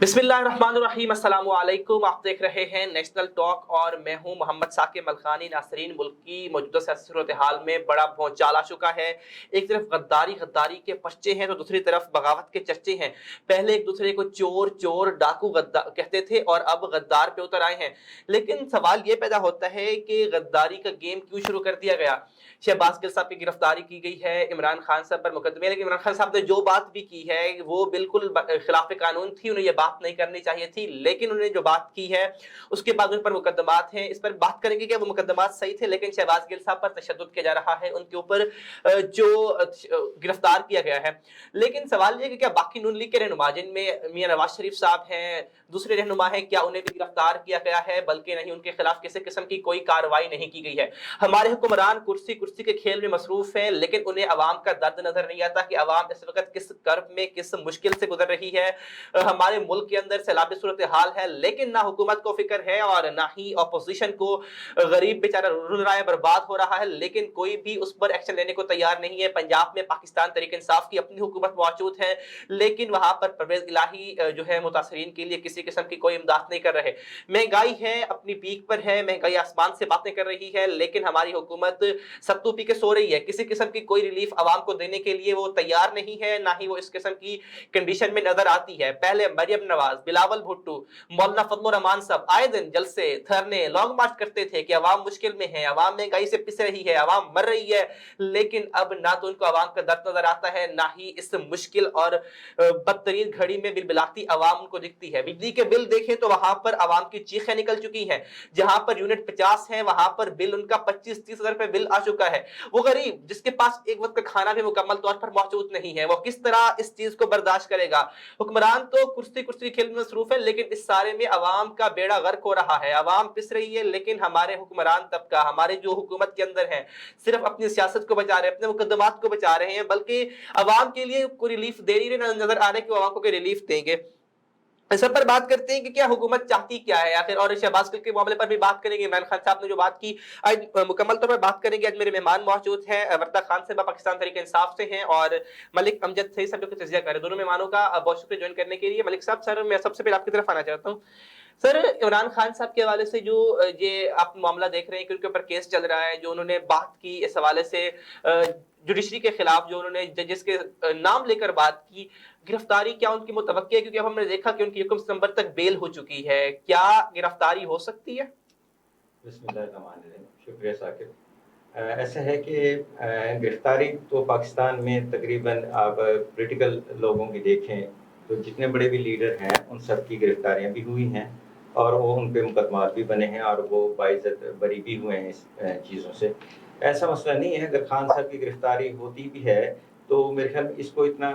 बिस्मिल्लाहिर्रहमानिर्रहीम, अस्सलाम वालेकुम। आप देख रहे हैं नेशनल टॉक और मैं हूं मोहम्मद साकिब मलखानी। नासरीन, मुल्क की मौजूदा सियासी सूरत हाल में बड़ा भौचाल आ चुका है। एक तरफ गद्दारी के पर्चे हैं तो दूसरी तरफ बगावत के चर्चे हैं। पहले एक दूसरे को चोर चोर डाकू गद्दार कहते थे और अब गद्दार पे उतर आए हैं। लेकिन सवाल ये पैदा होता है कि गद्दारी का गेम क्यों शुरू कर दिया गया। शहबाज गिल साहब की गिरफ्तारी की गई है, इमरान खान साहब पर मुकदमे, लेकिन इमरान खान साहब ने जो बात भी की है वो बिल्कुल खिलाफ कानून थी, उन्हें ये बात नहीं करनी चाहिए थी। लेकिन उन्होंने जो बात की है उसके बाद उन पर मुकदमात हैं। इस पर बात करेंगे कि वो मुकदमात सही थे, लेकिन शहबाज गिल साहब पर तशद्दुद किया जा रहा है, उनके ऊपर जो गिरफ्तार किया गया है। लेकिन सवाल ये है कि क्या बाकी नून लीग के रहनुमा, जिनमें मियां नवाज शरीफ साहब हैं, दूसरे रहनुमा हैं, क्या उन्हें भी गिरफ्तार किया गया है? बल्कि नहीं, उनके खिलाफ किसी किस्म की कोई कार्रवाई नहीं की गई है। हमारे हुक्मरान कुर्सी कुर्सी के खेल में मसरूफ हैं, लेकिन उन्हें अवाम का दर्द नजर नहीं आता कि अवाम इस वक्त किस कर्ब में, किस मुश्किल से गुजर रही है। हमारे मुल्क के अंदर सैलाबी सूरत हाल है, लेकिन ना हुकूमत को फिक्र है और ना ही अपोजिशन को। गरीब बेचारा रुल रहा है, बर्बाद हो रहा है, लेकिन कोई भी उस पर एक्शन लेने को तैयार नहीं है। पंजाब में पाकिस्तान तहरीक इंसाफ की अपनी हुकूमत मौजूद है, लेकिन वहां पर परवेज इलाही जो है मुतासरीन के लिए किसी किस्म की कोई इमदाद नहीं कर रहे। महंगाई है, अपनी पीक पर है, महंगाई आसमान से बातें कर रही है, लेकिन हमारी हुकूमत सत्तू पी के सो रही है। किसी किस्म की कोई रिलीफ आवाम को देने के लिए वो तैयार नहीं है, ना ही वो इस किस्म की कंडीशन में नजर आती है। पहले मरियम नवाज, बिलावल भुट्टो, मौलाना फजल रहमान साहब आए दिन जलसे, धरने, लॉन्ग मार्च करते थे कि अवाम मुश्किल में है, अवाम महंगाई से पिस रही है, अवाम मर रही है। लेकिन अब ना तो उनको अवाम का दर्द नजर आता है, ना ही इस मुश्किल और बदतरीन घड़ी में बिलबिलाती अवाम उनको दिखती है। बिजली के बिल देखें तो वहां पर अवाम की चीखें निकल चुकी हैं। जहां पर यूनिट 50 है, वहां पर बिल उनका 25-30 हजार रुपए बिल आ चुका है। वो गरीब जिसके पास एक वक्त का खाना भी मुकम्मल तौर पर मौजूद नहीं है, वो किस तरह इस चीज को बर्दाश्त करेगा। हुक्मरान तो कुर्सी कुर्सी खेल में मसरूफ है, लेकिन इस सारे में अवाम का बेड़ा गर्क हो रहा है, अवाम पिस रही है। लेकिन हमारे हुक्मरान तबका, हमारे जो हुकूमत के अंदर है, सिर्फ अपनी सियासत को बचा रहे हैं, अपने मुकदमात को बचा रहे हैं, बल्कि अवाम के लिए कोई रिलीफ दे नहीं रहे, नजर आ रहे कि अवाम को कोई रिलीफ देंगे। इस पर बात करते हैं कि क्या हुकूमत चाहती क्या है आखिर, और शहबाज गिल के मामले पर भी बात करेंगे। इमरान खान साहब ने जो बात की, आज मुकम्मल तौर पर बात करेंगे। आज मेरे मेहमान मौजूद हैं, वर्दा खान साहब पाकिस्तान तहरीक इंसाफ से हैं और मलिक अमजद सईद साहब जो तजिया कर रहे हैं। दोनों मेहमानों का बहुत शुक्रिया ज्वाइन करने के लिए। मलिक साहब, सर मैं सबसे पहले आपकी तरफ आना चाहता हूँ। सर, इमरान खान साहब के हवाले से जो ये आप मामला देख रहे हैं कि उनके ऊपर केस चल रहा है, जो उन्होंने बात की इस हवाले से जुडिशरी के खिलाफ, जो उन्होंने जजेस के नाम लेकर बात की, गिरफ्तारी क्या उनकी मुतवक्की है? क्योंकि अब हमने देखा कि उनकी 1 सितंबर तक बेल हो चुकी है, क्या गिरफ्तारी हो सकती है? बिस्मिल्लाहिर्रहमानिर्रहीम। शुक्रिया साकिब। ऐसा है कि गिरफ्तारी तो पाकिस्तान में तकरीबन आप पॉलिटिकल लोगों की देखें तो जितने बड़े भी लीडर हैं उन सब की गिरफ्तारियां भी हुई हैं और वो उन पे मुकदमात भी बने हैं और वो बाइज्जत बरी भी हुए हैं इस चीज़ों से। ऐसा मसला नहीं है। अगर खान साहब की गिरफ्तारी होती भी है तो मेरे ख्याल में इसको इतना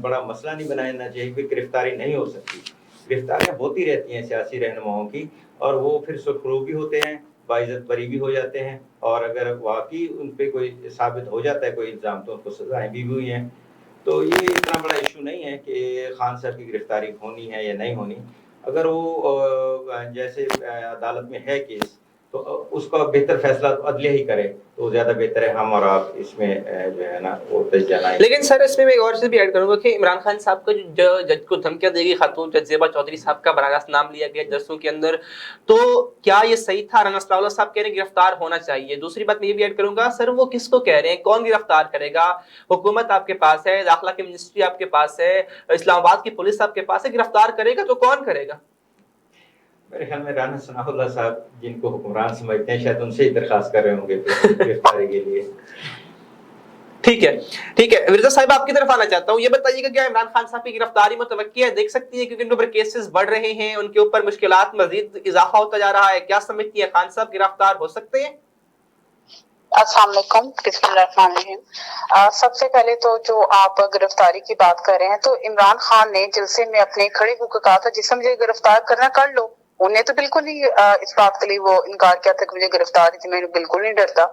बड़ा मसला नहीं बनाना चाहिए कि गिरफ्तारी नहीं हो सकती। गिरफ्तारियां होती रहती हैं सियासी रहनुमाओं की और वो फिर सुरखरू भी होते हैं, बाइज्जत बरी भी हो जाते हैं और अगर वाकई उन पे कोई साबित हो जाता है कोई इल्ज़ाम तो उनको सजाएं भी हुई हैं। तो ये इतना बड़ा इशू नहीं है कि खान साहब की गिरफ्तारी होनी है या नहीं होनी। अगर वो जैसे अदालत में है केस तो उसका बेहतर फैसला तो अदलिया ही करे तो ज़्यादा बेहतर है। हम और आप इसमें जो है ना वो तजिया ना। लेकिन सर, इसमें मैं एक और चीज भी ऐड करूंगा कि इमरान खान साहब का जो जज को धमकियां देगी खातून जज ज़ेबा चौधरी साहब का बराह रास्त नाम लिया गया जजों के अंदर, तो क्या ये सही था? राना सनाउल्लाह साहब कह रहे हैं गिरफ्तार होना चाहिए। दूसरी बात मैं ये भी ऐड करूंगा, सर वो किसको कह रहे हैं, कौन गिरफ्तार करेगा? हुकूमत आपके पास है, दाखिला की मिनिस्ट्री आपके पास है, इस्लामाबाद की पुलिस आपके पास है, गिरफ्तार करेगा तो कौन करेगा? मेरे ख्याल में राना सनाउल्लाह साहब जिनको हुक्मरान समझते हैं शायद उनसे ही दरखास्त कर रहे होंगे गिरफ्तारी के लिए। ठीक है, ठीक है। मिर्जा साहिब, आपकी तरफ आना चाहता हूँ। ये बताइएगा क्या इमरान खान साहब की गिरफ्तारी मुतवक्की है, देख सकती है? क्योंकि उनके ऊपर केसेस बढ़ रहे हैं, उनके ऊपर मुश्किलात मजीद इजाफा होता जा रहा है। क्या समझती है, खान साहब गिरफ्तार हो सकते हैं? अस्सलाम वालेकुम, बिस्मिल्लाहिर्रहमानिर्रहीम। सबसे पहले तो जो आप गिरफ्तारी की बात कर रहे हैं तो इमरान खान ने जलसे में अपने खड़े होकर कहा था जिसे मुझे गिरफ्तार करना कर लो। उन्हें तो बिल्कुल ही इस बात के लिए वो इनकार किया था कि मुझे गिरफ्तारी थी, मैं बिल्कुल नहीं डरता,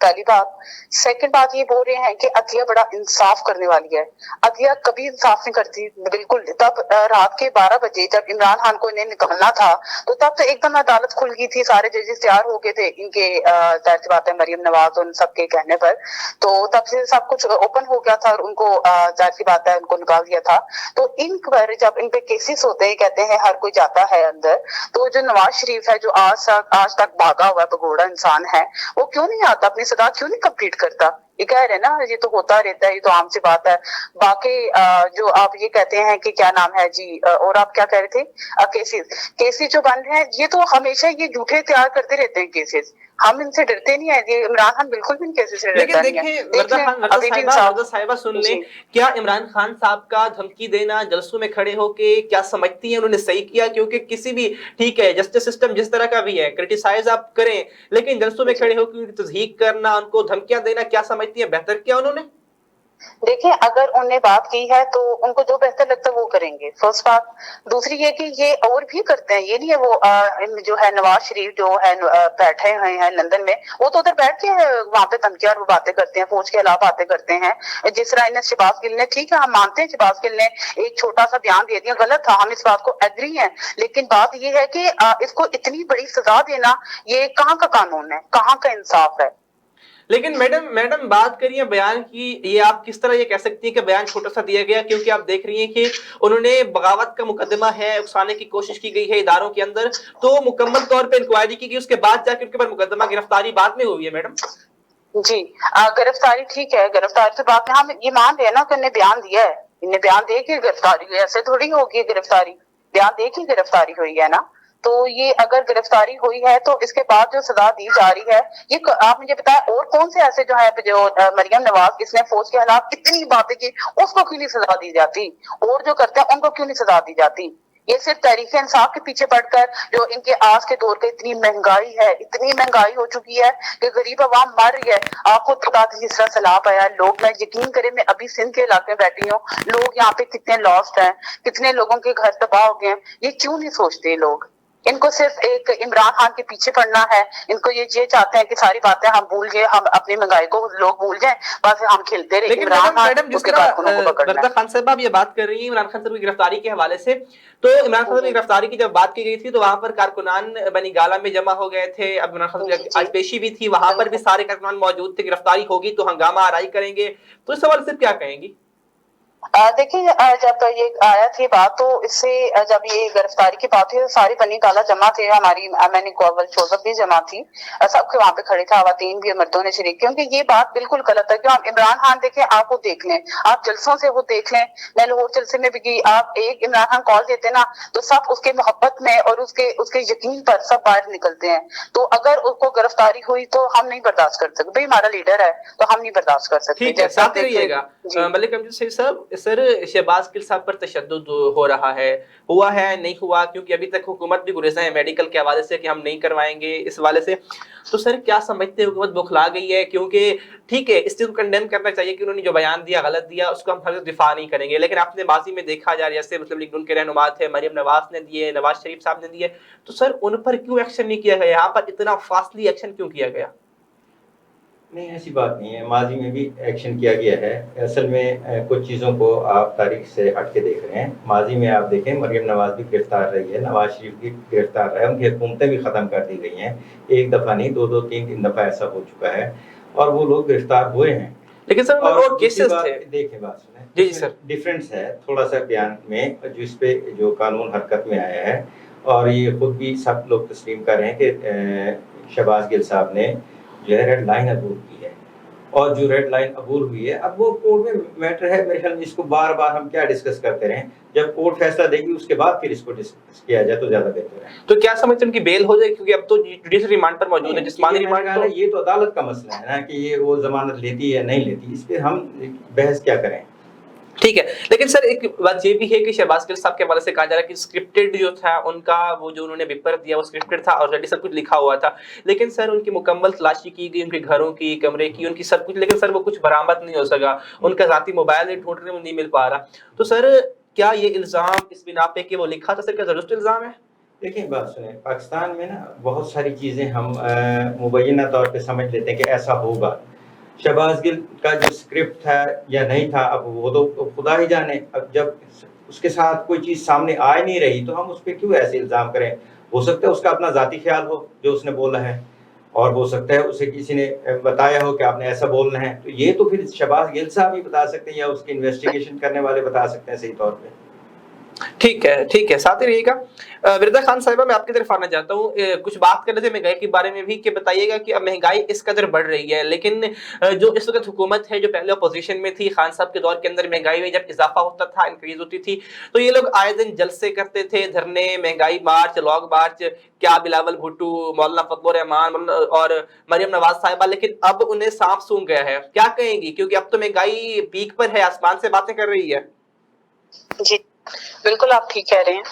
पहली बात। सेकंड बात ये बोल रहे हैं कि अदलिया बड़ा इंसाफ करने वाली है। अदलिया कभी इंसाफ नहीं करती, बिल्कुल। तब रात के 12 बजे जब इमरान खान को इन्हें निकलना था तो तब तो एकदम अदालत खुल गई थी, सारे जजेस तैयार हो गए थे इनके जाहिर सी बात है मरियम नवाज और उन सबके कहने पर, तो तब से सब कुछ ओपन हो गया था और उनको जाहिर सी बात है उनको निकाल दिया था। तो इन पर जब इन पे केसेस होते हैं, कहते हैं हर कोई जाता है अंदर, तो जो नवाज शरीफ है जो आज तक भागा हुआ भगोड़ा इंसान है, वो क्यों नहीं आता, अपनी सदा क्यों नहीं कंप्लीट करता? ये कह रहे हैं ना ये तो होता रहता है, ये तो आम सी बात है। बाकी जो आप ये कहते हैं कि क्या नाम है जी, और आप क्या कह रहे थे, केसेस जो बन रहे हैं ये तो हमेशा ये झूठे तैयार करते रहते हैं केसेस, हम इनसे डरते नहीं है। ये इमरान खान बिल्कुल भी इन केसेस से लेकिन डरता नहीं है। देखिए वर्दा साहिबा सुन ले, क्या इमरान खान साहब का धमकी देना, जलसों में खड़े होके क्या समझती हैं उन्होंने सही किया? क्योंकि किसी भी, ठीक है जस्टिस सिस्टम जिस तरह का भी है, क्रिटिसाइज आप करें, लेकिन जलसों में खड़े होकर उनकी तस्दीक करना, उनको धमकियां देना, क्या समझती है बेहतर किया उन्होंने? देखिए अगर उन्होंने बात की है तो उनको जो बेहतर लगता है वो करेंगे, फर्स्ट बात। दूसरी ये कि ये और भी करते हैं, ये नहीं है वो जो है नवाज शरीफ जो है बैठे हुए हैं लंदन में, वो तो उधर बैठ के वहां पे धमकियां और बातें करते हैं, फौज के खिलाफ बातें करते हैं। जिस तरह इन्हें शहबाज गिल ने, ठीक है हम मानते हैं शहबाज गिल ने एक छोटा सा बयान दे दिया, गलत था, हम इस बात को एग्री है, लेकिन बात ये है कि इसको इतनी बड़ी सजा देना ये कहाँ का कानून है, कहाँ का इंसाफ है? लेकिन मैडम बात करिए बयान की, ये आप किस तरह ये कह सकती हैं कि बयान छोटा सा दिया गया? क्योंकि आप देख रही हैं कि उन्होंने बगावत का मुकदमा है, उकसाने की कोशिश की गई है इदारों के अंदर, तो मुकम्मल तौर पे इंक्वायरी की गई, उसके बाद जाकर उनके ऊपर मुकदमा, गिरफ्तारी बाद में हुई है मैडम। जी गिरफ्तारी ठीक है, गिरफ्तारी से बात हम ये मान रहे हैं ना कि उन्हें बयान दिया है, इन्हें बयान दे के गिरफ्तारी हुई, ऐसे थोड़ी होगी गिरफ्तारी, बयान दे के गिरफ्तारी हुई है ना। तो ये अगर गिरफ्तारी हुई है तो इसके बाद जो सजा दी जा रही है, ये आप मुझे बताएं और कौन से ऐसे जो है जो मरियम नवाज इसने फौज के खिलाफ इतनी बातें की, उसको क्यों नहीं सजा दी जाती? और जो करते हैं उनको क्यों नहीं सजा दी जाती? ये सिर्फ तहरीक इंसाफ के पीछे पड़कर, जो इनके आज के दौर के इतनी महंगाई है, इतनी महंगाई हो चुकी है कि गरीब आवाम मर रही है। आपको बता दें जिस तरह सैलाब आया, लोग, मैं यकीन करें मैं अभी सिंध के इलाके में बैठी हूँ, लोग यहाँ पे कितने लॉस्ट हैं, कितने लोगों के घर तबाह हो गए हैं, ये क्यों नहीं सोचते लोग? इनको सिर्फ एक इमरान खान के पीछे पड़ना है, इनको ये चाहते हैं कि सारी बातें हम भूल जाए, हम अपनी महंगाई को लोग भूल जाएं, बस हम खेलते रहे। लेकिन मैडम जिस तरह वर्दा खान साहब आप ये बात कर रही हैं इमरान खान साहब की गिरफ्तारी के हवाले से, तो इमरान खान साहब की गिरफ्तारी की जब बात की गई थी तो वहां पर कारकुनान बनी गाला में जमा हो गए थे। अब इमरान खान साहब आज पेशी भी थी, वहां पर भी सारे कारकुनान मौजूद थे। गिरफ्तारी होगी तो हंगामा आराई करेंगे, तो इस सवाल से क्या कहेंगी? देखिए जब ये आया थी बात, तो इससे जब ये गिरफ्तारी की बात हुई, सारी बनी गाला जमा थे, हमारी मैंने कोवल जोसेफ भी जमा थी, सबके वहां पे खड़े थे, खवातीन भी, मर्दों ने शरीक, क्योंकि ये बात बिल्कुल गलत है। क्यों? आप इमरान खान देखें, आप वो देख लें, आप जलसों से वो देख लें, मैं लाहौर जलसे में भी गई, आप एक इमरान खान कॉल देते ना तो सब उसके मोहब्बत में और उसके यकीन पर सब बाहर निकलते हैं। तो अगर उसको गिरफ्तारी हुई तो हम नहीं बर्दाश्त कर सकते, भाई हमारा लीडर है तो हम नहीं बर्दाश्त कर सकते। ठीक है, साथ रहिएगा। मलिक अमजद साहब, सर शहबाज गिल साहब पर तशद्दुद हो रहा है, हुआ है नहीं हुआ? क्योंकि अभी तक हुकूमत भी गुरेज़ा है मेडिकल के हवाले से कि हम नहीं करवाएंगे इस हवाले से, तो सर क्या समझते हैं हुकूमत बौखला गई है? क्योंकि ठीक है इस चीज़ को कंडेम करना चाहिए कि उन्होंने जो बयान दिया गलत दिया, उसको हम हर दिफा नहीं करेंगे, लेकिन आपने माजी में देखा जा रहा है जैसे मुस्लिम लीग नून के रहनुमा थे, मरियम नवाज ने दिए, नवाज शरीफ साहब ने दिए, तो सर उन पर क्यों एक्शन नहीं किया गया? यहाँ पर इतना फासली एक्शन क्यों किया गया? नहीं, ऐसी बात नहीं है, माजी में भी एक्शन किया गया है। असल में कुछ चीज़ों को आप तारीख से हट के देख रहे हैं। माजी में आप देखें मरियम नवाज भी गिरफ्तार रही है, नवाज शरीफ भी गिरफ्तार रहा है, उनकी हुकूमतें भी ख़त्म कर दी गई हैं, एक दफ़ा नहीं, दो तीन दफ़ा ऐसा हो चुका है और वो लोग गिरफ्तार हुए हैं। लेकिन सर वो केसेस थे। देखें, बात सुने, जी सर, डिफरेंस है थोड़ा सा बयान में, जिस पे जो कानून हरकत में आया है, और ये खुद भी सब लोग तस्लीम कर रहे हैं कि शहबाज गिल साहब ने जो है रेड लाइन अबूर की है, और जो रेड लाइन अबूर हुई है अब वो कोर्ट में मैटर है। मेरे ख्याल में इसको बार बार हम क्या डिस्कस करते रहें, जब कोर्ट फैसला देगी उसके बाद फिर इसको डिस्कस किया जाए तो ज्यादा बेहतर है। तो क्या समझते हैं उनकी बेल हो जाए? क्योंकि अब तो जुडिशल रिमांड पर मौजूद है, जिस्मानी रिमांड तो ये तो अदालत का मसला है ना कि ये वो जमानत लेती है या नहीं लेती, इस पर हम बहस क्या करें। ठीक है, लेकिन सर एक बात ये भी है कि शहबाज गिल साहब के हवाले से कहा जा रहा है कि स्क्रिप्टेड जो था उनका, वो जो उन्होंने पेपर दिया वो स्क्रिप्टेड था, ऑलरेडी सब कुछ लिखा हुआ था, लेकिन सर उनकी मुकम्मल तलाशी की गई, उनके घरों की, कमरे की, उनकी सब कुछ, लेकिन सर वो कुछ बरामद नहीं हो सका, उनका जाती मोबाइल ढूंढने में नहीं मिल पा रहा। तो सर क्या ये इल्जाम इस बिना पे कि वो लिखा था, सर क्या जरूर इल्जाम है? देखिए बात सुने, पाकिस्तान में ना बहुत सारी चीज़ें हम मुबैना तौर पे समझ लेते हैं कि ऐसा होगा। शहबाज गिल का जो स्क्रिप्ट था या नहीं था, अब वो तो खुदा ही जाने। अब जब उसके साथ कोई चीज़ सामने आ ही नहीं रही तो हम उस पर क्यों ऐसे इल्ज़ाम करें। हो सकता है उसका अपना ज़ाती ख्याल हो जो उसने बोला है, और हो सकता है उसे किसी ने बताया हो कि आपने ऐसा बोलना है। तो ये तो फिर शहबाज गिल साहब ही बता सकते हैं या उसकी इन्वेस्टिगेशन करने वाले बता सकते हैं सही तौर पे। ठीक है, साथ ही रहिएगा। विरदा खान साहिबा, मैं आपकी तरफ आना चाहता हूँ। कुछ बात कर रहे थे महंगाई के बारे में भी कि बताइएगा कि अब महंगाई इस कदर बढ़ रही है, लेकिन जो इस वक्त हुकूमत है, जो पहले अपोजिशन में थी, खान साहब के दौर के अंदर महंगाई में जब इजाफा होता था, इंक्रीज होती थी, तो ये लोग आए दिन जलसे करते थे, धरने, महंगाई मार्च, लॉन्ग मार्च, क्या बिलावल भुट्टो, मौलाना फजल रहमान और मरियम नवाज साहिबा। लेकिन अब उन्हें सांप सूंघ गया है, क्या कहेंगी? क्योंकि अब तो महंगाई पीक पर है, आसमान से बातें कर रही है। जी बिल्कुल, आप ठीक कह रहे हैं।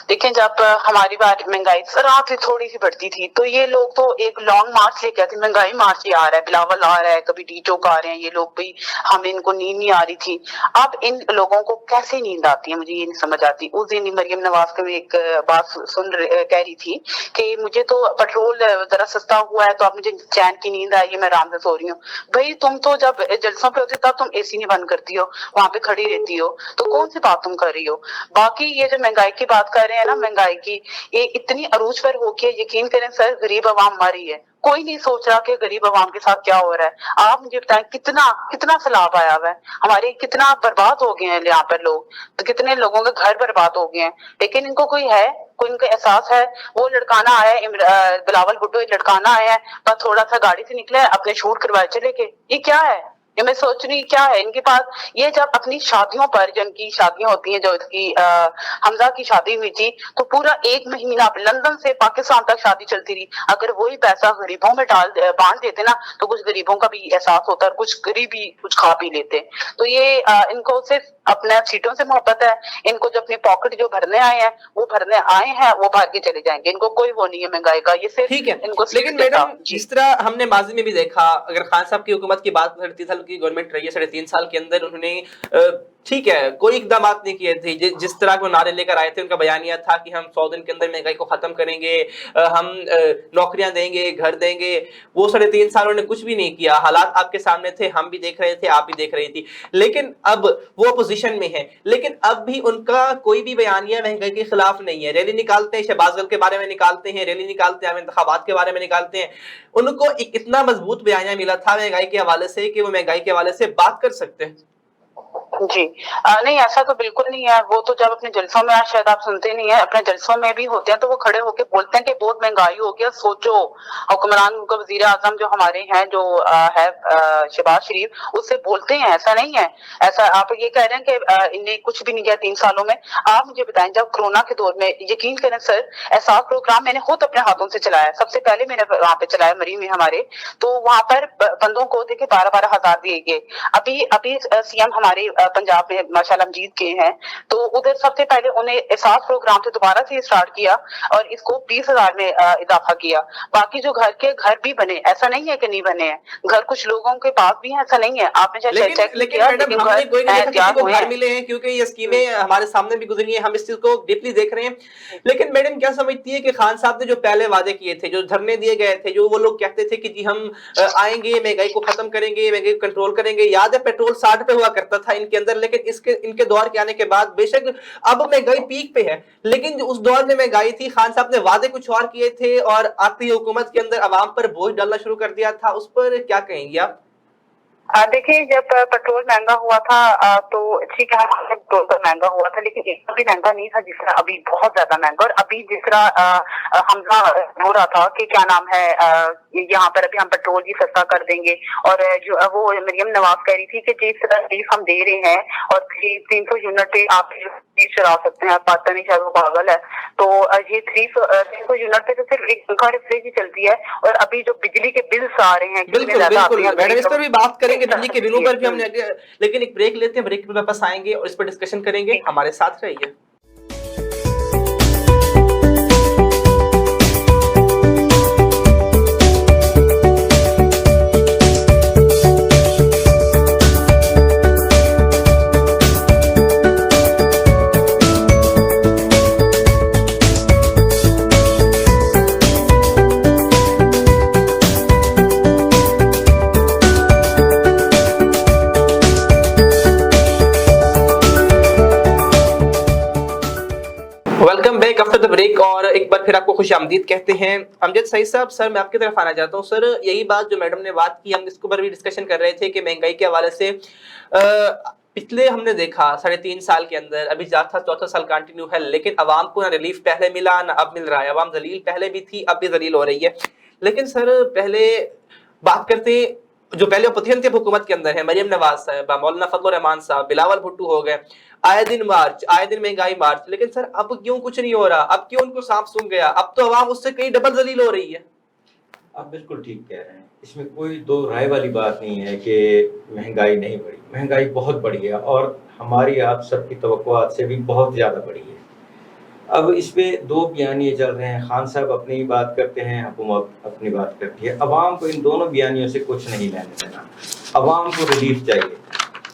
देखिए, जब हमारी बार महंगाई रात से थोड़ी सी बढ़ती थी तो ये लोग तो एक लॉन्ग मार्च लेके आते, महंगाई मार्च ही आ रहा है, बिलावल आ रहा है, कभी टीचोक आ रहे हैं, ये लोग भी, हमें इनको नींद नहीं आ रही थी। अब इन लोगों को कैसे नींद आती है, मुझे ये नहीं समझ आती। उस दिन मरियम नवाज को एक बात कह रही थी कि मुझे तो पेट्रोल जरा सस्ता हुआ है तो अब मुझे चैन की नींद आई है, मैं आराम से सो रही हूँ। भाई तुम तो जब जलसों पे होते तब तुम एसी नहीं बंद करती हो, वहां पे खड़ी रहती हो, तो कौन सी बात तुम कर रही हो। बाकी ये जो महंगाई की बात कर रहे हैं ना, महंगाई की ये इतनी अरूज पर होके, यकीन करें सर, गरीब आवाम मर रही है। कोई नहीं सोच रहा कि गरीब आवाम के साथ क्या हो रहा है। आप मुझे बताएं, कितना कितना सैलाब आया हुआ है, हमारे कितना बर्बाद हो गए हैं यहाँ पर लोग, तो कितने लोगों के घर बर्बाद हो गए हैं, लेकिन इनको कोई है, कोई इनको एहसास है। वो लड़काना आया है, बिलावल भुट्टो लड़काना आया है, बस थोड़ा सा गाड़ी से निकला है, अपने शूट करवाए चले गए। ये क्या है? ये मैं सोच रही क्या है इनके पास। ये जब अपनी शादियों पर, जिनकी शादियां होती हैं, जो इसकी हमजा की शादी हुई थी, तो पूरा 1 महीना लंदन से पाकिस्तान तक शादी चलती रही। अगर वही पैसा गरीबों में बांट देते ना, तो कुछ गरीबों का भी एहसास होता है, कुछ गरीब भी कुछ खा पी लेते। तो ये इनको सिर्फ अपने सीटों से मोहब्बत है। इनको जो अपनी पॉकेट जो भरने आए हैं, वो भरने आए हैं, वो भर के चले जाएंगे। इनको कोई वो नहीं है महंगाई का, ये सिर्फ ठीक है। इनको। लेकिन मैडम, जिस तरह हमने माजी में भी देखा, अगर खान साहब की हुकूमत की बात करती है, की गवर्नमेंट रही है 3.5 साल के अंदर, उन्होंने ठीक है कोई इकदाम नहीं किए थे। जिस तरह को नारे लेकर आए थे, उनका बयानिया था कि हम 100 दिन के अंदर महंगाई को खत्म करेंगे, हम नौकरियां देंगे, घर देंगे। वो 3.5 साल उन्होंने कुछ भी नहीं किया। हालात आपके सामने थे, हम भी देख रहे थे, आप भी देख रही थी। लेकिन अब वो अपोजिशन में है, लेकिन अब भी उनका कोई भी बयानिया महंगाई के खिलाफ नहीं है। रैली निकालते हैं, शहबाज गिल के बारे में निकालते हैं, रैली निकालते हैं, इंतखाबात के बारे में निकालते हैं। उनको इतना मजबूत बयानिया मिला था महंगाई के हवाले से कि वो महंगाई के हवाले से बात कर सकते हैं। जी नहीं, ऐसा तो बिल्कुल नहीं है। वो तो जब अपने जलसों में, आज शायद आप सुनते नहीं है, अपने जलसों में भी होते हैं तो वो खड़े होके बोलते हैं कि बहुत महंगाई हो गया, सोचो। हुक्मरान का वजीर आजम जो हमारे हैं, जो है शहबाज शरीफ, उससे बोलते हैं, ऐसा नहीं है। ऐसा आप ये कह रहे हैं कि इन्हें कुछ भी नहीं किया 3 सालों में। आप मुझे बताएं, जब कोरोना के दौर में, यकीन करें सर, एहसास प्रोग्राम मैंने खुद अपने हाथों से चलाया, सबसे पहले मैंने वहां पे चलाया मरी में हमारे, तो वहां पर बंदों को देखे 12-12 हजार दिए गए। अभी सीएम हमारे पंजाब में माशाल्लाह मजीद के हैं, तो उधर सबसे पहले उन्हें एहसास प्रोग्राम से दोबारा से स्टार्ट किया और इसको 20,000 में इजाफा किया। बाकी जो घर के घर भी बने, ऐसा नहीं है कि नहीं बने हैं, घर कुछ लोगों के पास भी है, ऐसा नहीं है। आपने चेक किया, लेकिन मैडम, हमने कोई नहीं देखा किसी को घर मिले हैं, क्योंकि ये स्कीमें हमारे सामने भी गुजरी है, हम इस चीज को डीपली देख रहे हैं। लेकिन मैडम क्या समझती है कि खान साहब ने जो पहले वादे किए थे, जो धरने दिए गए थे, जो वो लोग कहते थे कि जी हम आएंगे, महंगाई को खत्म करेंगे, महंगाई को कंट्रोल करेंगे। याद है पेट्रोल 60 पे हुआ करता था इनके अंदर, लेकिन इनके दौर के आने के बाद बेशक अब महंगाई पीक पे है, लेकिन उस दौर में महंगाई थी, खान साहब ने वादे कुछ और किए थे और आती हुकूमत के अंदर अवाम पर बोझ डालना शुरू कर दिया था। उस पर क्या कहेंगे आप? देखिए, जब पेट्रोल महंगा हुआ था तो ठीक है, पेट्रोल तो महंगा हुआ था, लेकिन इतना भी महंगा नहीं था जिस तरह अभी, बहुत ज्यादा महंगा। और अभी जिस तरह हमला हो रहा था कि क्या नाम है, यहाँ पर अभी हम पेट्रोल भी सस्ता कर देंगे, और जो वो मरियम नवाज कह रही थी कि जिस तरह रिलीफ हम दे रहे हैं और 300 यूनिट पे आप चला सकते हैं, पता नहीं शायद वो पागल है, तो ये 300 यूनिट पे तो सिर्फ एक पंखा फ्रिज ही चलती है। और अभी जो बिजली के बिल्स आ रहे हैं, बिल्कुल मैडम, इस पर भी बात करेंगे, बिजली के बिलों पर भी हमने, लेकिन एक ब्रेक लेते हैं, ब्रेक में वापस आएंगे और इस पर डिस्कशन करेंगे। हमारे साथ रहिए। फिर आपको खुश आमदीद कहते हैं। अमजद सईद साहब, सर मैं आपकी तरफ आना चाहता हूँ। सर यही बात जो मैडम ने बात की, हम इसके ऊपर भी डिस्कशन कर रहे थे कि महंगाई के हवाले से पिछले हमने देखा 3.5 साल के अंदर, अभी चौथा साल कंटिन्यू है, लेकिन अवाम को ना रिलीफ पहले मिला ना अब मिल रहा है। अवाम जलील पहले भी थी, अब भी जलील हो रही है। लेकिन सर पहले बात करते जो पहले अपोजिशन थे हुकूमत के अंदर है, मरियम नवाज साहब, मौलाना फजल रहमान साहब, बिलावल भुट्टो हो गए, आए दिन मार्च, आए दिन महंगाई मार्च। लेकिन सर अब क्यों कुछ नहीं हो रहा? अब क्यों उनको सांप सूंघ गया? अब तो अवाम उससे कहीं डबल जलील हो रही है। आप बिल्कुल ठीक कह रहे हैं, इसमें कोई दो राय वाली बात नहीं है कि महंगाई नहीं बढ़ी। महंगाई बहुत बढ़ी है और हमारी आप सबकी तवक्कुआत से भी बहुत ज़्यादा बढ़ी है। अब इस पे दो बयानिए चल रहे हैं, खान साहब अपनी बात करते हैं, हुकूमत अपनी बात करती है। अवाम को इन दोनों बयानियों से कुछ नहीं लेने देना, अवाम को रिलीफ चाहिए।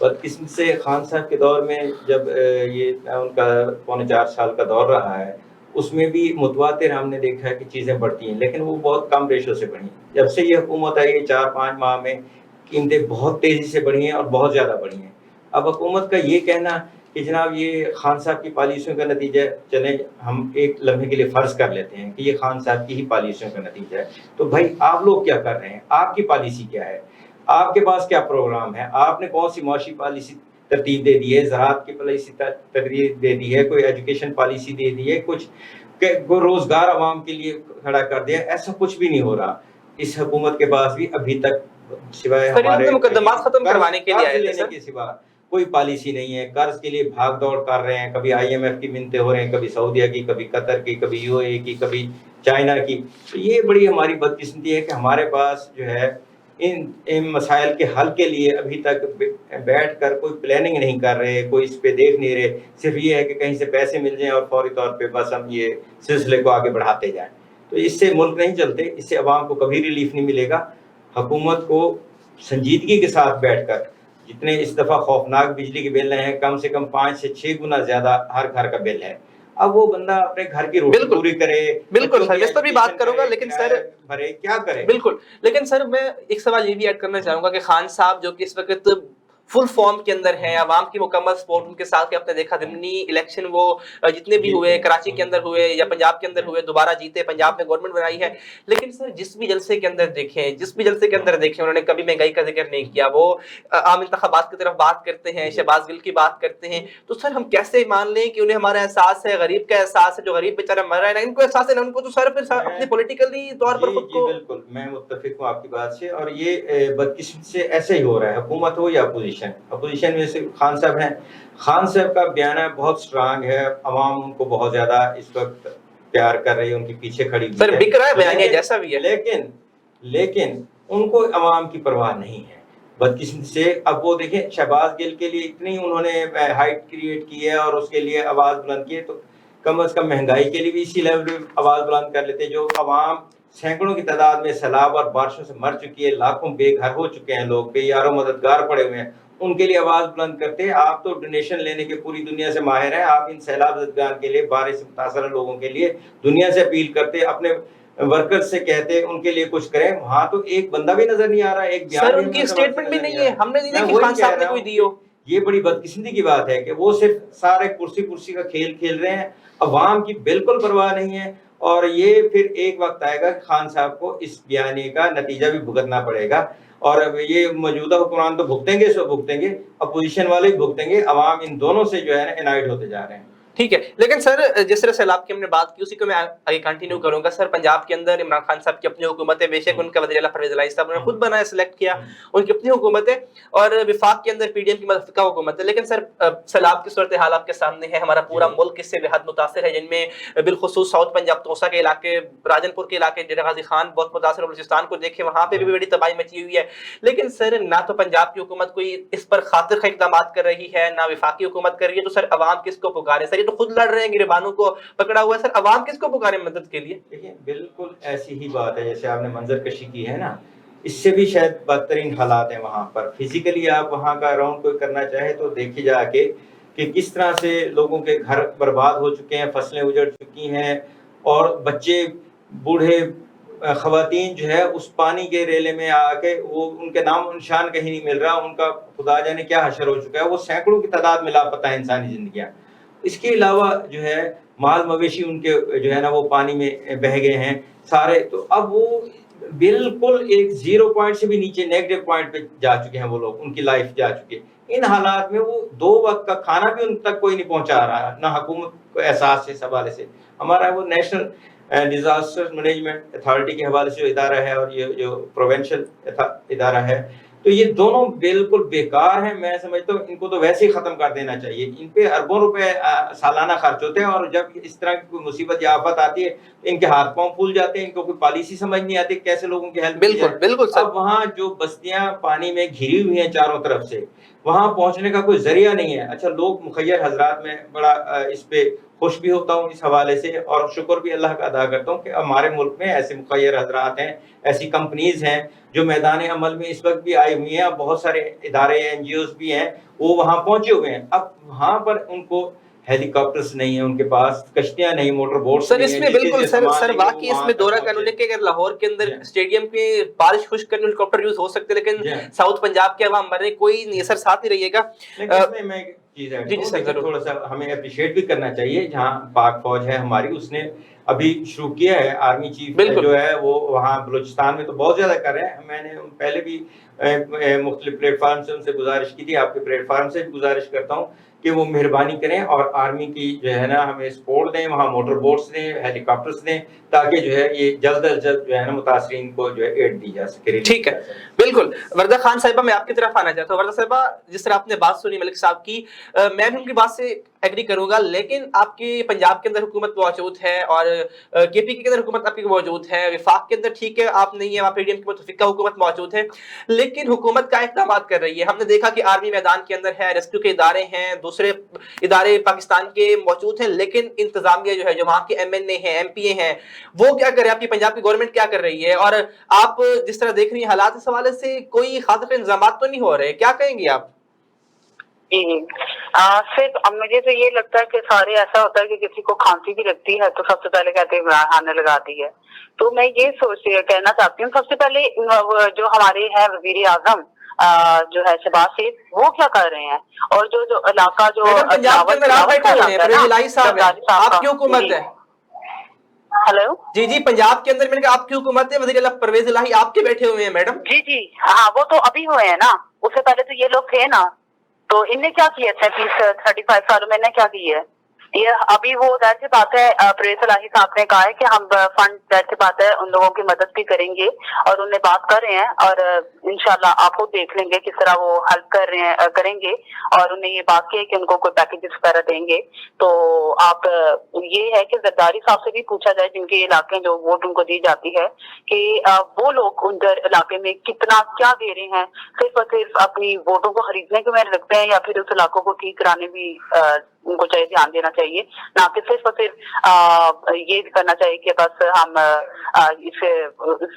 पर इससे खान साहब के दौर में जब ये उनका 3.25 साल का दौर रहा है, उसमें भी मुतवातिर हमने देखा है कि चीज़ें बढ़ती हैं, लेकिन वो बहुत कम रेशो से बढ़ी। जब से ये हुकूमत आई है 4-5 माह में कीमतें बहुत तेज़ी से बढ़ी हैं और बहुत ज़्यादा बढ़ी हैं। अब हुकूमत का ये कहना कि जनाब ये खान साहब की पॉलिसियों का नतीजा है, चलें हम एक लम्हे के लिए फ़र्ज़ कर लेते हैं कि ये खान साहब की ही पॉलिसियों का नतीजा है, तो भाई आप लोग क्या कर रहे हैं? आपकी पॉलिसी क्या है? आपके पास क्या प्रोग्राम है? आपने कौन सी मुआशी पॉलिसी तरतीब दे दी है? ज़राअत की पॉलिसी तरतीब दे दी है? कोई एजुकेशन पॉलिसी दे दी है? कुछ रोज़गार आवाम के लिए खड़ा कर दिया? ऐसा कुछ भी नहीं हो रहा। इस हुकूमत के पास भी अभी तक सिवाय हमारे मुकदमात खत्म करवाने के लिए आए थे के सिवा कोई पॉलिसी नहीं है। कर्ज के लिए भाग दौड़ कर रहे हैं, कभी IMF की मिन्नतें हो रहे हैं, कभी सऊदीया की, कभी कतर की, कभी UAE की, कभी चाइना की। तो ये बड़ी हमारी बदकिस्मती है कि हमारे पास जो है इन मसाइल के हल के लिए अभी तक बैठ कर कोई प्लानिंग नहीं कर रहे, कोई इस पे देख नहीं रहे। सिर्फ ये है कि कहीं से पैसे मिल जाएं और फौरी तौर पे बस हम ये सिलसिले को आगे बढ़ाते जाएं। तो इससे मुल्क नहीं चलते, इससे अवाम को कभी रिलीफ नहीं मिलेगा। हुकूमत को संजीदगी के साथ बैठकर, जितने इस दफ़ा खौफनाक बिजली के बिल हैं, कम से कम 5 से 6 गुना ज़्यादा हर घर का बिल है। अब वो बंदा अपने घर की रोटी पूरी करे, बिल्कुल सर, इस पर भी बात करूंगा, लेकिन सर भरे क्या करे? बिल्कुल, लेकिन सर मैं एक सवाल ये भी ऐड करना चाहूंगा कि खान साहब जो कि इस वक्त फुल फॉर्म के अंदर है, आवाम की मुकम्मल सपोर्ट उनके साथ के आपने देखा ज़िमनी इलेक्शन वो जितने भी हुए, कराची के अंदर हुए या पंजाब के अंदर हुए, दोबारा जीते, पंजाब में गवर्नमेंट बनाई है। लेकिन सर जिस भी जलसे के अंदर देखें उन्होंने कभी महंगाई का जिक्र नहीं किया। वो आम इंतखाबात की तरफ बात करते हैं, शहबाज गिल की बात करते हैं। तो सर हम कैसे मान लें कि उन्हें हमारा एहसास है, गरीब का एहसास है, जो गरीब बेचारा मर रहा है ना इनको एहसास है ना उनको, तो सर फिर अपने पॉलिटिकली तौर पर खुद को। बिल्कुल मैं मुत्तफिक हूँ आपकी बात से, और ये बदकिस्मती से ऐसे ही हो रहा है, हुकूमत हो या अपोजिशन में से खान साहब हैं। खान साहब का बयान बहुत स्ट्रांग है, अवाम उनको बहुत ज्यादा इस वक्त प्यार कर रही है, उनके पीछे खड़ी हुई सर बिक रहा है बयान जैसा भी है, लेकिन उनको अवाम की परवाह नहीं है बदकिस्मती से। अब वो देखें, शहबाज गिल के लिए इतनी उन्होंने हाइट क्रिएट की है और उसके लिए आवाज बुलंद की है, तो कम से कम महंगाई के लिए भी इसी लेवल पे आवाज बुलंद कर लेते। जो अवाम सैकड़ों की तादाद में सैलाब और बारिशों से मर चुकी है, लाखों बेघर हो चुके हैं लोग, बेयारों मददगार पड़े हुए हैं, उनके लिए आवाज बुलंद करते हैं। आप तो डोनेशन लेने के पूरी दुनिया से माहिर हैं, आप इन सैलाब ज़दगान के लिए, बारिश से मुतासर लोगों के लिए दुनिया से अपील करते, अपने वर्कर्स से कहते उनके लिए कुछ करें। वहां तो एक बंदा भी नजर नहीं आ रहा, एक सर उनकी स्टेटमेंट भी नहीं है, हमने नहीं देखी खान साहब ने कोई दी हो। ये बड़ी बदकिस्मती की बात है कि वो सिर्फ सारे कुर्सी का खेल खेल रहे हैं, अवाम की बिल्कुल परवाह नहीं है। और ये फिर एक वक्त आएगा खान साहब को इस बयानी का नतीजा भी भुगतना पड़ेगा, और ये मौजूदा हुक्मरान तो भुगतेंगे, सो भुगतेंगे, अपोजिशन वाले भी भुगतेंगे, अवाम इन दोनों से जो है ना इनाइट होते जा रहे हैं। ठीक है, लेकिन सर जिस तरह सैलाब की हमने बात की उसी को मैं आगे कंटिन्यू करूंगा। सर पंजाब के अंदर इमरान खान साहब की अपनी हुकूमत है, बेशक उनका वज़ीर-ए-आला परवेज़ इलाही साहब ने खुद बनाया, सिलेक्ट किया, उनकी अपनी हुकूमत है, और विफाक के अंदर PDM की मुतफ़िका हुकूमत है। लेकिन सर सैलाब की सूरत हाल आपके सामने है, हमारा पूरा मुल्क इससे बेहद मुतासिर है, जिनमें बिलखुसूस साउथ पंजाब तोसा के इलाके, राजनपुर के इलाके, डेरा गाजी खान बहुत मुतासिर, बलूचिस्तान को देखें वहाँ पे भी बड़ी तबाही मची हुई है। लेकिन सर ना तो पंजाब की हुकूमत कोई इस पर खातिर खा इक़दाम कर रही है, ना विफाकी हुकूमत कर रही है। तो सर अवाम किसको पुकारे? सर ये तो खुद लड़ रहे हैं, गिरबानों को पकड़ा हुआ है, सर अवाम किसको पुकारे मदद के लिए? देखिए बिल्कुल ऐसी ही बात है जैसे आपने मंजरकशी की है ना, इससे भी शायद बदतरीन हालात हैं वहाँ पर। फिजिकली आप वहाँ का राउंड कोई करना चाहे तो देखिए जाके कि किस तरह से लोगों के घर बर्बाद हो चुके हैं, फसलें उजड़ चुकी हैं, और बच्चे बूढ़े खवातीन जो है उस पानी के रेले में आके वो उनके नाम निशान कहीं नहीं मिल रहा, उनका खुदा जाने क्या हशर हो चुका है। वो सैकड़ों की तादाद में लापता है इंसानी जिंदगियाँ। اس کے علاوہ جو ہے مال مویشی ان کے جو ہے نا وہ پانی میں بہہ گئے ہیں سارے. تو اب وہ بالکل ایک 0 پوائنٹ سے بھی نیچے نیگیٹو پوائنٹ پہ جا چکے ہیں وہ لوگ, ان کی لائف جا چکی ہے. ان حالات میں وہ 2 وقت کا کھانا بھی ان تک کوئی نہیں پہنچا رہا ہے, نہ حکومت کو احساس ہے اس حوالے سے. ہمارا وہ نیشنل ڈیزاسٹر مینجمنٹ اتھارٹی کے حوالے سے جو ادارہ ہے اور یہ جو پروونشل ادارہ ہے, تو یہ دونوں بالکل بیکار ہیں. میں سمجھتا ہوں ان کو تو ویسے ہی ختم کر دینا چاہیے. ان پہ اربوں روپے سالانہ خرچ ہوتے ہیں, اور جب اس طرح کی کوئی مصیبت یا آفت آتی ہے ان کے ہاتھ پاؤں پھول جاتے ہیں. ان کو کوئی پالیسی سمجھ نہیں آتی کیسے لوگوں کی ہیلپ کی جائے. بالکل سر. اب وہاں جو بستیاں پانی میں گھری ہوئی ہیں چاروں طرف سے, وہاں پہنچنے کا کوئی ذریعہ نہیں ہے. اچھا لوگ مخیر حضرات, میں بڑا اس پہ خوش بھی ہوتا ہوں اس حوالے سے, اور شکر بھی اللہ کا ادا کرتا ہوں کہ ہمارے ملک میں ایسے مخیر حضرات ہیں, ایسی کمپنیز ہیں جو میدان عمل میں اس وقت بھی آئی ہوئی ہیں. اب بہت سارے ادارے این جی اوز بھی ہیں وہ وہاں پہنچے ہوئے ہیں. اب وہاں پر ان کو ہیلی کاپٹرز نہیں ہیں, ان کے پاس کشتیاں نہیں, موٹر بوٹس سر نہیں اس ہیں میں بالکل سر واقعی اس میں دورہ کرنے کرنے کے اگر لاہور کے اندر اسٹیڈیم پہ بارش خشک کرنے ہیلی کاپٹر یوز ہو سکتے, لیکن ساؤتھ پنجاب کے عوام مرے کوئی نہیں. سر ساتھ ہی رہیے گا. میں چیز ہے تھوڑا سا ہمیں اپریشیٹ بھی کرنا چاہیے, جہاں پاک فوج ہے ہماری اس نے ابھی شروع کیا ہے, آرمی چیف جو ہے وہ وہاں بلوچستان میں تو بہت زیادہ کر رہے ہیں. میں نے پہلے بھی مختلف پلیٹ فارم سے ان سے گزارش کی تھی, آپ کے پلیٹ فارم سے بھی گزارش کرتا ہوں کہ وہ مہربانی کریں اور آرمی کی جو ہے نا ہمیں سپورٹ دیں, وہاں موٹر بوٹس دیں, ہیلی کاپٹرس دیں, تاکہ جو ہے یہ جلد از جلد جو ہے نا متاثرین کو جو ہے ایڈ دی جا سکے. ٹھیک ہے, بالکل. وردہ خان صاحبہ میں آپ کی طرف آنا چاہتا ہوں. وردہ صاحبہ جس طرح آپ نے بات سنی ملک صاحب کی, میں بھی ان کی بات سے ایگری کروں گا, لیکن آپ کی پنجاب کے اندر حکومت موجود ہے اور کے پی کے اندر حکومت آپ کی موجود ہے, وفاق کے اندر ٹھیک ہے آپ نہیں ہے, وہاں پی ڈی ایم کی متفقہ حکومت موجود ہے, لیکن حکومت کا اقدامات کر رہی ہے. ہم نے دیکھا کہ آرمی میدان کے اندر ہے, ریسکیو کے ادارے ہیں, دوسرے ادارے پاکستان کے موجود ہیں, لیکن انتظامیہ جو ہے, جو وہاں کے ایم این اے ہیں, ایم پی اے ہیں, وہ کیا کر رہے ہیں, آپ کی پنجاب کی گورنمنٹ کیا کر رہی ہے, اور آپ جس طرح دیکھ رہی ہیں حالات اس حوالے سے کوئی خاص انتظامات تو نہیں ہو رہے, کیا کہیں گی آپ؟ جی صرف اب مجھے تو یہ لگتا ہے کہ سارے ایسا ہوتا ہے کہ کسی کو کھانسی بھی لگتی ہے تو سب سے پہلے کہتے ہیں عمران خان نے لگا دی ہے. تو میں یہ کہنا چاہتی ہوں, سب سے پہلے جو ہمارے ہیں وزیر اعظم جو ہے شہباز شریف, وہ کیا کر رہے ہیں, اور جو علاقہ جو پنجاب کے اندر آپ بیٹھے ہوئے ہیں, پرویز الہی صاحب ہیں, آپ کی حکومت ہے. ہیلو جی پنجاب کے اندر میں نے کہا آپ کی حکومت ہے, وزیر اعلیٰ پرویز الہی آپ کے بیٹھے ہوئے ہیں میڈم. جی ہاں, وہ تو ابھی ہوئے ہیں نا, اس سے پہلے تو یہ لوگ تھے نا. تو ان نے کیا کیا 35 سالوں میں, نے کیا کی ہے یہ ابھی. وہ ظاہر سی بات ہے پرویز الہی صاحب نے کہا ہے کہ ہم فنڈ, ظاہر سی بات ہے ان لوگوں کی مدد بھی کریں گے, اور انہیں بات کر رہے ہیں, اور انشاءاللہ آپ خود دیکھ لیں گے کس طرح وہ ہیلپ کریں گے, اور انہیں یہ بات کی ہے کہ ان کو کوئی پیکیجز وغیرہ دیں گے. تو آپ یہ ہے کہ زرداری صاحب سے بھی پوچھا جائے, جن کے علاقے جو ووٹ ان کو دی جاتی ہے, کہ وہ لوگ ان علاقے میں کتنا کیا دے رہے ہیں, صرف اور صرف اپنی ووٹوں کو خریدنے کے میں رکھتے ہیں, یا پھر اس علاقوں کو ٹھیک کرانے بھی ان کو چاہیے دھیان دینا چاہیے, نہ کہ صرف اور صرف یہ کرنا چاہیے کہ بس ہم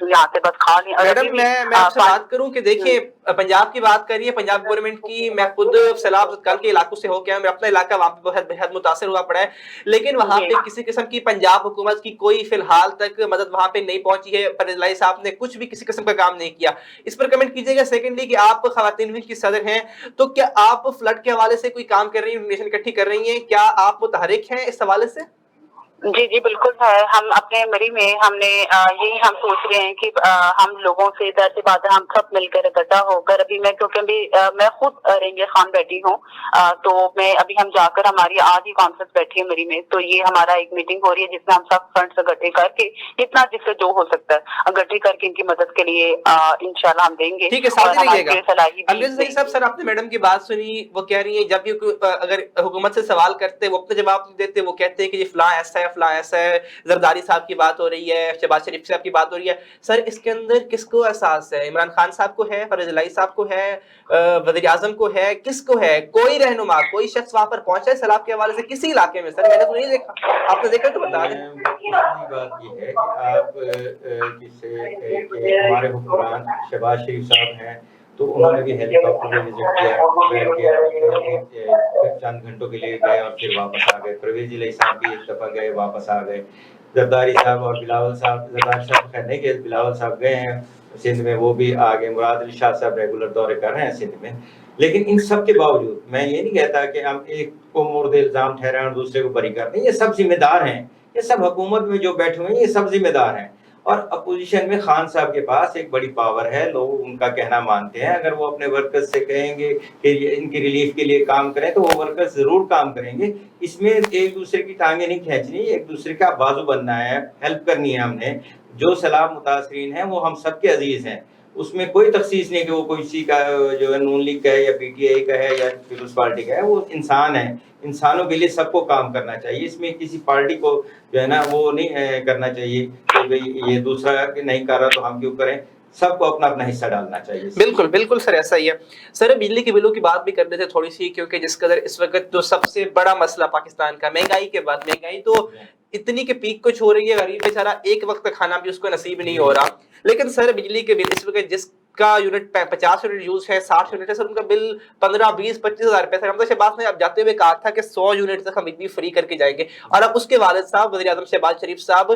یہاں سے بس کھا لیں. میڈم میں آپ سے بات کروں کہ دیکھیے پنجاب کی بات کریے, پنجاب گورنمنٹ کی, میں خود سیلاب زدگان کے علاقوں سے ہو کے, میں اپنا علاقہ وہاں پہ بہت متاثر ہوا پڑا ہے, لیکن وہاں پہ کسی قسم کی پنجاب حکومت کی کوئی فی الحال تک مدد وہاں پہ نہیں پہنچی ہے. پرویز الہی صاحب نے کچھ بھی کسی قسم کا کام نہیں کیا, اس پر کمنٹ کیجیے گا. سیکنڈلی کہ آپ خواتین ونگ کی صدر ہیں, تو کیا آپ فلڈ کے حوالے سے کوئی کام کر رہی ہیں, انفارمیشن اکٹھی کر رہی ہیں, کیا آپ متحرک ہیں اس حوالے سے؟ جی بالکل ہے. ہم اپنے مری میں ہم نے یہی ہم سوچ رہے ہیں کہ ہم لوگوں سے ظاہر سی بات ہے ہم سب مل کر اکٹھا ہو کر, ابھی میں کیونکہ میں خود رینجر خان بیٹھی ہوں, تو میں ابھی ہم جا کر ہماری آج ہی کانفرنس بیٹھی ہے مری میں, تو یہ ہمارا ایک میٹنگ ہو رہی ہے جس میں ہم سب فنڈس اکٹھے کر کے جتنا جس سے جو ہو سکتا ہے اکٹھے کر کے ان کی مدد کے لیے انشاءاللہ ہم دیں گے. ٹھیک ہے, ساتھ رہیے گا. انگریز بھائی صاحب, سر آپ نے میڈم کی بات سنی, وہ کہہ رہی ہیں جب بھی اگر حکومت سے سوال کرتے وہ اپنے جواب نہیں دیتے, وہ کہتے ہیں کہ یہ فلاں ایسا ہے فلاں ایسا ہے. زرداری صاحب کی بات ہو رہی ہے, شہباز شریف صاحب کی بات ہو رہی ہے. سر اس کے اندر کس کو احساس ہے؟ عمران خان صاحب کو ہے, پرویز الہی صاحب کو ہے, وزیر اعظم کو ہے, کس کو ہے؟ کوئی رہنما, کوئی شخص وہاں پر پہنچا ہے سیلاب کے حوالے سے کسی علاقے میں؟ سر میں نے تو نہیں دیکھا, آپ نے دیکھا تو بتا دیں. بات یہ ہے کہ آپ جس سے کہ ہمارے حکمران شہباز شریف صاحب ہیں, تو انہوں نے بھی ہیلی کاپٹر میں وزٹ کیا, بیٹھ کے چند گھنٹوں کے لیے گئے اور پھر واپس آ گئے. پرویز الہی صاحب بھی ایک دفعہ گئے, واپس آ گئے. زرداری صاحب اور بلاول صاحب, زرداری صاحب خیر نہیں گئے, بلاول صاحب گئے ہیں سندھ میں, وہ بھی آ گئے. مراد علی شاہ صاحب ریگولر دورے کر رہے ہیں سندھ میں. لیکن ان سب کے باوجود میں یہ نہیں کہتا کہ ہم ایک کو مورد الزام ٹھہرائیں اور دوسرے کو بری کر دیں. یہ سب ذمہ دار ہیں, یہ سب حکومت میں جو بیٹھے ہوئے ہیں یہ سب ذمہ دار ہیں. اور اپوزیشن میں خان صاحب کے پاس ایک بڑی پاور ہے, لوگ ان کا کہنا مانتے ہیں. اگر وہ اپنے ورکرز سے کہیں گے کہ ان کی ریلیف کے لیے کام کریں تو وہ ورکرز ضرور کام کریں گے. اس میں ایک دوسرے کی ٹانگیں نہیں کھینچنی, ایک دوسرے کا بازو بننا ہے, ہیلپ کرنی ہے. ہم نے جو سیلاب متاثرین ہیں وہ ہم سب کے عزیز ہیں, اس میں کوئی تخصیص نہیں کہ وہ کوئی کسی کا جو ہے نون لیگ کا ہے یا پی ٹی آئی کا ہے یا پیپلز پارٹی کا ہے. وہ انسان ہے, انسانوں کے لیے سب کو کام کرنا چاہیے. اس میں کسی پارٹی کو جو ہے نا وہ نہیں کرنا چاہیے کہ بھئی یہ دوسرا نہیں کر رہا تو ہم کیوں کریں. سب کو اپنا اپنا حصہ ڈالنا چاہیے. بالکل بالکل سر, ایسا ہی ہے. سر بجلی کے بلوں کی بات بھی کرنے تھے تھوڑی سی, کیونکہ جس قدر اس وقت جو سب سے بڑا مسئلہ پاکستان کا مہنگائی کے بعد, مہنگائی تو اتنی کہ پیک کو چھو رہی ہے, غریب بیچارہ ایک وقت کا کھانا بھی اس کو نصیب نہیں ہو رہا. لیکن سر بجلی کے بل اس وقت جس کا یونٹ 50 یونٹ یوز ہے, 60 یونٹ ہے سر, ان کا بل 15 20 25 ہزار روپے. سر ہم تو شہباز نے اب جاتے ہوئے کہا تھا کہ 100 یونٹ تک ہم بجلی فری کر کے جائیں گے, اور اب اس کے والد صاحب وزیر اعظم شہباز شریف صاحب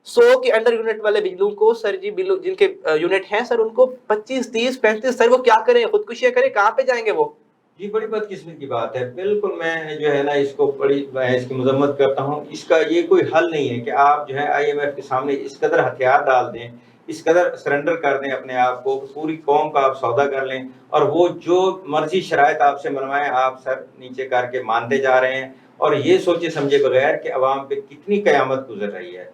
100 کے انڈر یونٹ والے بجلوں کو سر جی بل جن کے یونٹ ہیں سر ان کو 25 30 35, سر وہ کیا کریں, خودکشیاں کریں, کہاں پہ جائیں گے وہ؟ جی بڑی بدقسمت کی بات ہے. بالکل میں جو ہے نا اس کو بڑی اس کی مذمت کرتا ہوں. اس کا یہ کوئی حل نہیں ہے کہ آپ جو ہے آئی ایم ایف کے سامنے اس قدر ہتھیار ڈال دیں, اس قدر سرنڈر کر دیں اپنے آپ کو, پوری قوم کا آپ سودا کر لیں اور وہ جو مرضی شرائط آپ سے منوائیں آپ سر نیچے کر کے مانتے جا رہے ہیں, اور یہ سوچے سمجھے بغیر کہ عوام پہ کتنی قیامت گزر رہی ہے.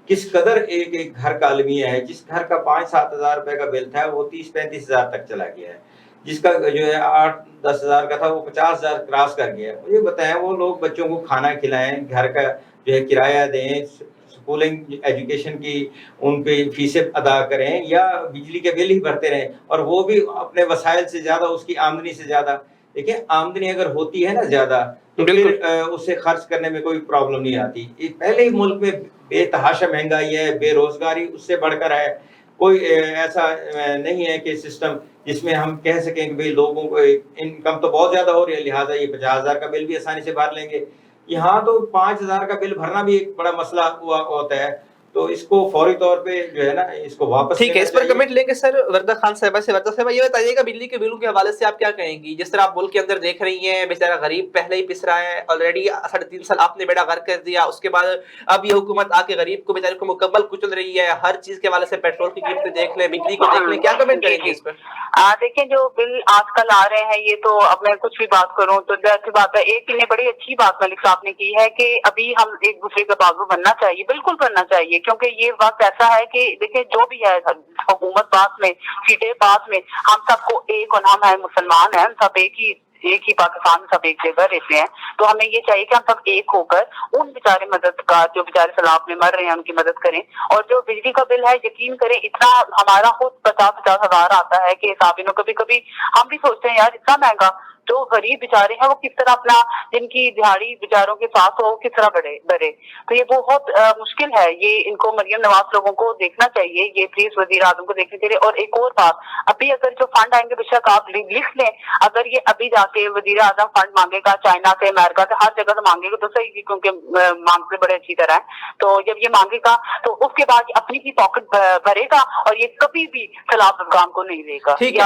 کس قدر ایک ایک گھر کا المیہ ہے, جس گھر کا 5-7 ہزار روپے کا بل تھا وہ 30-35 ہزار تک چلا گیا ہے, جس کا جو ہے 8-10 ہزار کا تھا وہ 50 ہزار کراس کر گیا. مجھے بتائیں وہ لوگ بچوں کو کھانا کھلائیں, گھر کا جو ہے کرایہ دیں, اسکولنگ ایجوکیشن کی ان کی فیسیں ادا کریں, یا بجلی کے بل ہی بھرتے رہیں, اور وہ بھی اپنے وسائل سے زیادہ, اس کی آمدنی سے زیادہ. دیکھیں آمدنی اگر ہوتی ہے نا زیادہ تو پھر اسے خرچ کرنے میں کوئی پرابلم نہیں آتی. پہلے ہی ملک میں بے تحاشا مہنگائی ہے, بے روزگاری اس سے بڑھ کر ہے. کوئی ایسا نہیں ہے کہ سسٹم جس میں ہم کہہ سکیں کہ بھئی لوگوں کو انکم تو بہت زیادہ ہو رہی ہے لہٰذا یہ 50 ہزار کا بل بھی آسانی سے بھر لیں گے. یہاں تو 5 ہزار کا بل بھرنا بھی ایک بڑا مسئلہ ہوا ہوتا ہے. تو اس کو فوری طور پہ جو ہے نا اس کو واپس ٹھیک ہے, اس پر کمنٹ لیں گے سر وردہ خان صاحبہ سے. وردہ صاحبہ یہ بتائیے گا بجلی کے بلوں کے حوالے سے آپ کیا کہیں گی؟ جس طرح آپ ملک کے اندر دیکھ رہی ہیں بیچارہ غریب پہلے ہی پس رہا ہے, آلریڈی 3.5 سال آپ نے بیڑا غرق کر دیا, اس کے بعد اب یہ حکومت آ کے غریب کو بیچارے کو مکمل کچل رہی ہے. ہر چیز کے حوالے سے پیٹرول کی قیمتیں دیکھ لیں, بجلی کو دیکھ لیں, کیا کمنٹ کریں گے اس پر؟ دیکھیں جو بل آج کل آ رہے ہیں یہ تو اب میں کچھ بھی بات کروں تو ایسی بات ہے. ایک نے بڑی اچھی بات ملک صاحب نے کی ہے کہ ابھی ہم ایک دوسرے کا بازو بننا چاہیے, بالکل بننا چاہیے, کیونکہ یہ وقت ایسا ہے کہ دیکھیں جو بھی ہے حکومت پاس میں, سیٹیں پاس میں, ہم سب کو ایک, اور ہم ہیں مسلمان ہیں, ہم سب ایک ہی پاکستان, سب ایک جگہ رہتے ہیں. تو ہمیں یہ چاہیے کہ ہم سب ایک ہو کر ان بیچارے مددگار جو بیچارے سیلاب میں مر رہے ہیں ان کی مدد کریں. اور جو بجلی کا بل ہے یقین کریں اتنا ہمارا خود 50 ہزار آتا ہے کہ صابروں کبھی کبھی ہم بھی سوچتے ہیں یار اتنا مہنگا, جو غریب بیچارے ہیں وہ کس طرح اپنا جن کی دہاڑی بیچاروں کے ساتھ ہو کس طرح بڑھے. تو یہ بہت مشکل ہے, یہ ان کو مریم نواز لوگوں کو دیکھنا چاہیے, یہ پلیز وزیر اعظم کو دیکھنا چاہیے. اور ایک اور بات, ابھی اگر جو فنڈ آئیں گے بے شک آپ لکھ لیں, اگر یہ ابھی جا کے وزیر اعظم فنڈ مانگے گا چائنا سے, امریکہ سے, ہر جگہ سے مانگے گا تو صحیح, کیونکہ مانگتے بڑے اچھی طرح ہے. تو جب یہ مانگے گا تو اس کے بعد اپنی ہی پاکٹ بھرے گا اور یہ کبھی بھی سیلاب افغان کو نہیں دے گا. ٹھیک ہے,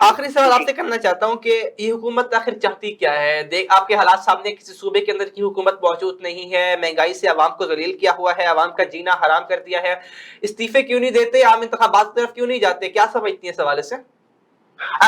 آخری سوال آپ سے کرنا چاہتا ہوں کہ یہ حکومت آخر چاہتی کیا ہے؟ آپ کے حالات سامنے کسی صوبے کے اندر کی حکومت موجود نہیں ہے, مہنگائی سے عوام کو ذلیل کیا ہوا ہے, عوام کا جینا حرام کر دیا ہے, استعفے کیوں نہیں دیتے, عام انتخابات کی طرف کیوں نہیں جاتے, کیا سمجھتی ہیں اس حوالے سے؟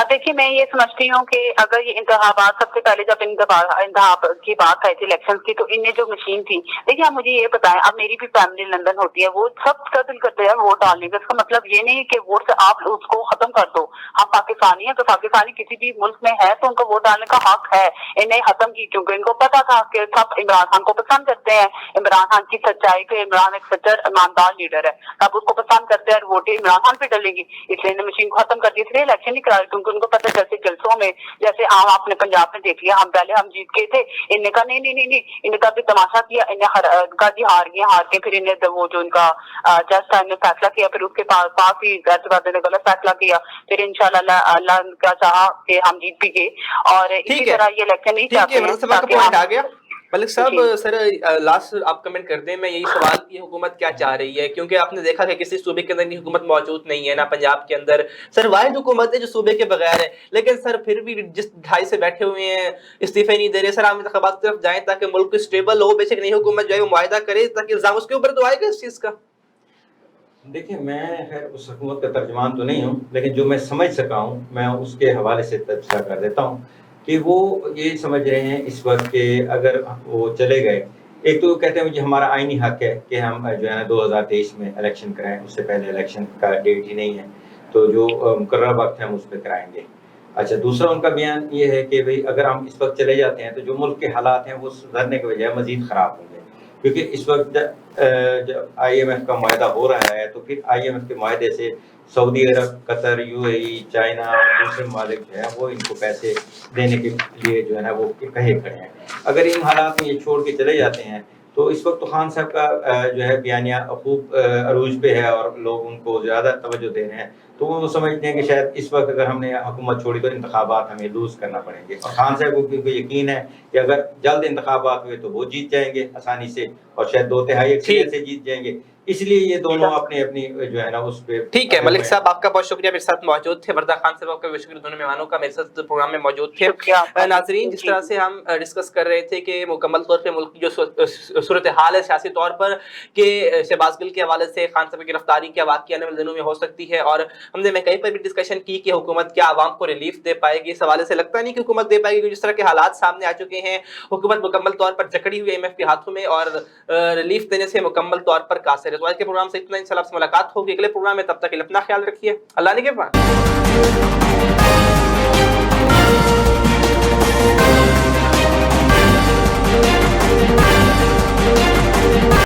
دیکھیے میں یہ سمجھتی ہوں کہ اگر یہ انتخابات سب سے پہلے جب انتخاب کی بات آئی تھی الیکشن کی, تو ان نے جو مشین تھی, دیکھیے آپ مجھے یہ بتائیں, اب میری بھی فیملی لندن ہوتی ہے, وہ سب کا دل کرتے ہیں ووٹ ڈالنے کا. اس کا مطلب یہ نہیں کہ ووٹ سے آپ اس کو ختم کر دو. ہم پاکستانی ہیں تو پاکستانی کسی بھی ملک میں ہے تو ان کو ووٹ ڈالنے کا حق ہے. انہیں ختم کی کیونکہ ان کو پتا تھا کہ سب عمران خان کو پسند کرتے ہیں, عمران خان کی سچائی پہ, عمران ایک سچا ایماندار لیڈر ہے, اب اس کو پسند کرتے ہیں, ووٹ عمران خان پہ ڈلیں گی, اس لیے مشین کو ختم کر دی, اس لیے الیکشن نہیں کرا, کیونکہ ان کو پتہ جیسے جلسوں میں جیسے عام آپ نے پنجاب میں دیکھ لیا, ہم جیت گئے تھے, ان نے کہا نہیں, ان نے کہا بھی تماشا کیا, انہیں کہا جی ہار کے پھر انہیں وہ جو ان کا جج تھا نے فیصلہ کیا, پھر اس کے پاس ہی نے غلط فیصلہ کیا, پھر انشاءاللہ اللہ کا چاہا کہ ہم جیت بھی گئے. اور اسی طرح یہ الیکشن نہیں چاہتے ہیں. मलिक साहब सर लास्ट आप कमेंट कर दें, मैं यही सवाल कि हुकूमत क्या चाह रही है, क्योंकि आपने देखा कि किसी सूबे के अंदर हुकूमत मौजूद नहीं है ना पंजाब के अंदर, सर वाहिद हुकूमत है जो सूबे के बगैर है, लेकिन सर फिर भी जिस ढाई से बैठे हुए हैं इस्तीफे नहीं दे रहे। सर आप इंतखाबात की तरफ जाएं ताकि मुल्क स्टेबल हो, बेशक नई हुकूमत जो है वो मुआहिदा करे, ताकि इल्जाम उसके ऊपर तो आएगा इस चीज़ का। देखिए, मैं खैर उस हुकूमत का तर्जमान तो नहीं हूँ, लेकिन जो मैं समझ सका हूँ मैं उसके हवाले से तबसरा कर देता हूँ कि वो ये समझ रहे हैं इस वक्त कि अगर वो चले गए, एक तो कहते हैं मुझे हमारा आईनी हक है कि हम जो है ना 2023 में इलेक्शन कराएं, उससे पहले इलेक्शन का डेट ही नहीं है, तो जो मुकर्रर वक्त है हम उस पर कराएंगे। अच्छा, दूसरा उनका बयान ये है कि भाई अगर हम इस वक्त चले जाते हैं तो जो मुल्क के हालात हैं वो सुधरने के बजाय मजीद ख़राब होंगे, क्योंकि इस वक्त जब IMF का मुआहदा हो रहा है तो फिर IMF के मुआहदे से सऊदी अरब, कतर, UAE, चाइना और दूसरे ममालिक जो है वो इनको पैसे देने के लिए जो है ना वो कहे खड़े हैं। अगर इन हालात में ये छोड़ के चले जाते हैं तो इस वक्त तो खान साहब का जो है बयानिया खूब अरूज पे है और लोग उनको ज़्यादा तवज्जो दे रहे हैं, तो वो समझते हैं कि शायद इस वक्त अगर हमने हुकूमत छोड़ी तो इंतखाबात हमें लूज करना पड़ेंगे, और खान साहब को क्योंकि यकीन है कि अगर जल्द इंतखाबात हुए तो वो जीत जाएंगे आसानी से और शायद 2/3 अक्सरियत से जीत जाएंगे, इसलिए ये दोनों अपनी अपनी जो है ना उस पे। ठीक है मलिक साहब, आपका बहुत शुक्रिया, मेरे साथ मौजूद थे। वरदा खान साहब, आपका शुक्रिया, दोनों मेहमानों का मेरे साथ प्रोग्राम में मौजूद थे। नाजरीन, जिस तरह से हम डिस्कस कर रहे थे कि मुकम्मल तौर पे मुल्क की जो सूरत हाल है सियासी तौर पर कि शहबाज गिल के हवाले से खान साहब की गिरफ्तारी क्या वाकई आने वाले दिनों में हो सकती है, और हमने मैं कहीं पर भी डिस्कशन की कि हुकूमत क्या आवाम को रिलीफ दे पाएगी, इस हवाले से लगता नहीं कि हुकूमत दे पाएगी, क्योंकि जिस तरह के हालात सामने आ चुके हैं हुकूमत मुकम्मल तौर पर जकड़ी हुई IMF के हाथों में और रिलीफ देने से मुकम्मल तौर पर कासिर है। तो आज के प्रोग्राम से इतना, इंशाल्लाह आपसे मुलाकात होगी अगले प्रोग्राम में, तब तक के लिए अपना ख्याल रखिए, अल्लाह ने के पास।